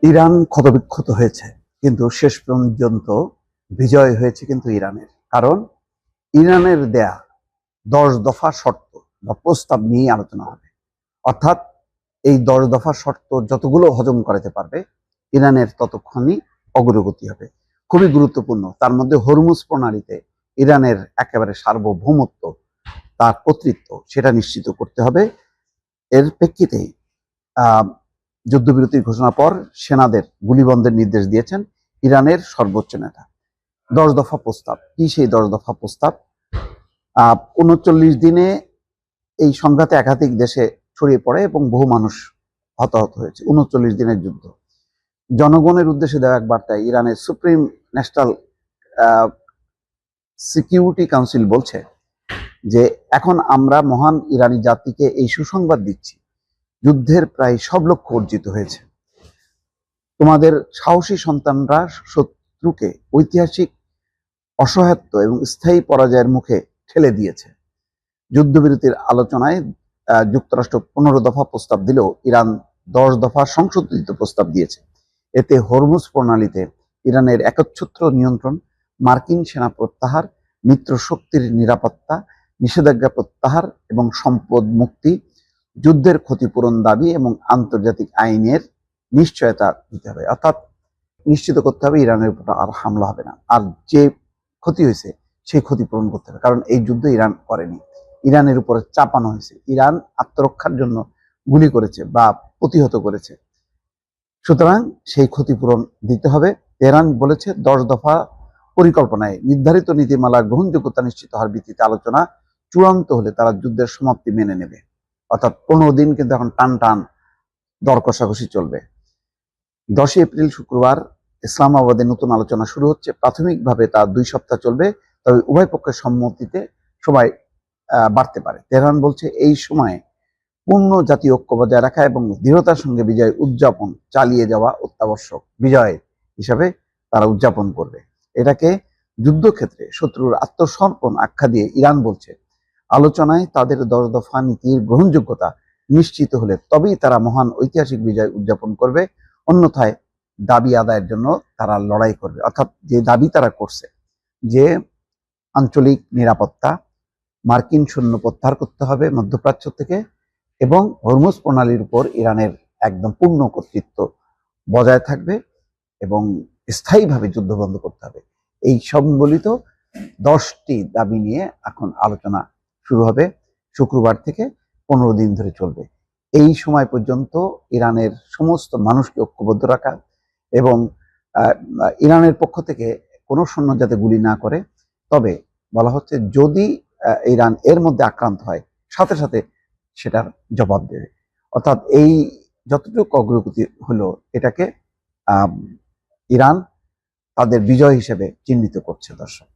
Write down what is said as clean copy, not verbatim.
Iran ক্ষতবিক্ষত হয়েছে, কিন্তু শেষ পর্যন্ত বিজয় হয়েছে কিন্তু ইরানের। কারণ ইরানের দেয়া 10 দফা শর্ত বা প্রস্তাব নিয়েই আলোচনা হবে। অর্থাৎ এই 10 দফা শর্ত যতগুলো হজম করাতে পারবে ইরানের ততক্ষণই অগ্রগতি হবে। খুবই গুরুত্বপূর্ণ। তার মধ্যে হরমুজ প্রণালীতে ইরানের একেবারে সার্বভৌমত্ব, তার কর্তৃত্ব, সেটা নিশ্চিত করতে হবে। এর প্রেক্ষিতেই যুদ্ধবিরতির ঘোষণার পর সেনাদের গুলিবন্ধের নির্দেশ দিয়েছেন ইরানের সর্বোচ্চ নেতা। 10 দফা প্রস্তাব কি? সেই 10 দফা প্রস্তাব 39 দিনে এই সংঘাতে একাধিক দেশে ছড়িয়ে পড়ে এবং বহু মানুষ হতাহত হয়েছে। 39 দিনের যুদ্ধ। জনগণের উদ্দেশ্যে দেওয়া এক বার্তায় ইরানের সুপ্রিম ন্যাশনাল সিকিউরিটি কাউন্সিল বলছে যে এখন আমরা মহান ইরানি জাতিকে এই সুসংবাদ দিচ্ছি, যুদ্ধের প্রায় সব লক্ষ্য অর্জিত হয়েছে। তোমাদের সাহসী সন্তানরা শত্রুকে ঐতিহাসিক অসহায়ত্ব এবং স্থায়ী পরাজয়ের মুখে ঠেলে দিয়েছে। যুদ্ধবিরতির আলোচনায় যুক্তরাষ্ট্র 15 দফা প্রস্তাব দিলেও ইরান 10 দফা সংশোধিত প্রস্তাব দিয়েছে। এতে হরমুজ প্রণালীতে ইরানের একচ্ছত্র নিয়ন্ত্রণ, মার্কিন সেনা প্রত্যাহার, মিত্র শক্তির নিরাপত্তা, নিষেধাজ্ঞা প্রত্যাহার এবং সম্পদ মুক্তি, যুদ্ধের ক্ষতিপূরণ দাবি এবং আন্তর্জাতিক আইনের নিশ্চয়তা দিতে হবে। অর্থাৎ নিশ্চিত করতে হবে ইরানের উপর আর হামলা হবে না, আর যে ক্ষতি হয়েছে সেই ক্ষতিপূরণ করতে হবে। কারণ এই যুদ্ধ ইরান করেনি, ইরানের উপরে চাপানো হয়েছে। ইরান আত্মরক্ষার জন্য গুলি করেছে বা প্রতিহত করেছে, সুতরাং সেই ক্ষতিপূরণ দিতে হবে। তেহরান বলেছে 10 দফা পরিকল্পনায় নির্ধারিত নীতিমালার গ্রহণযোগ্যতা নিশ্চিত হওয়ার ভিত্তিতে আলোচনা চূড়ান্ত হলে তারা যুদ্ধের সমাপ্তি মেনে নেবে। অর্থাৎ 15 দিন কিন্তু এখন টান টান দর কষাকষি চলবে। 10 এপ্রিল শুক্রবার ইসলামাবাদে নতুন আলোচনা শুরু হচ্ছে। প্রাথমিকভাবে তা 2 সপ্তাহ চলবে, তবে উভয় পক্ষের সম্মতিতে সময় বাড়তে পারে। তেহরান বলছে এই সময়ে পূর্ণ জাতীয় ঐক্য বজায় রাখা এবং দৃঢ়তার সঙ্গে বিজয় উদযাপন চালিয়ে যাওয়া অত্যাবশ্যক। বিজয় হিসাবে তারা উদযাপন করবে। এটাকে যুদ্ধক্ষেত্রে শত্রুর আত্মসমর্পণ আখ্যা দিয়ে ইরান বলছে আলোচনায় তাদের 10 দফা নীতির গ্রহণযোগ্যতা নিশ্চিত হলে তবেই তারা মহান ঐতিহাসিক বিজয় উদযাপন করবে, অন্যথায় দাবি আদায়ের জন্য তারা লড়াই করবে। অর্থাৎ যে দাবি তারা করছে যে আঞ্চলিক নিরাপত্তা, মার্কিন সৈন্য প্রত্যাহার করতে হবে মধ্যপ্রাচ্য থেকে, এবং হরমুজ প্রণালীর উপর ইরানের একদম পূর্ণ কর্তৃত্ব বজায় থাকবে এবং স্থায়ীভাবে যুদ্ধ বন্ধ করতে হবে। এই সম্বলিত 10টি দাবি নিয়ে এখন আলোচনা শুরু হবে। শুক্রবার থেকে 15 দিন ধরে চলবে। এই সময় পর্যন্ত ইরানের সমস্ত মানুষকে ঐক্যবদ্ধ রাখা এবং ইরানের পক্ষ থেকে কোনো সৈন্য যাতে গুলি না করে। তবে বলা হচ্ছে যদি ইরান এর মধ্যে আক্রান্ত হয় সাথে সাথে সেটার জবাব দেবে। অর্থাৎ এই যতটুকু অগ্রগতি হলো এটাকে ইরান তাদের বিজয় হিসেবে চিহ্নিত করছে। দর্শক।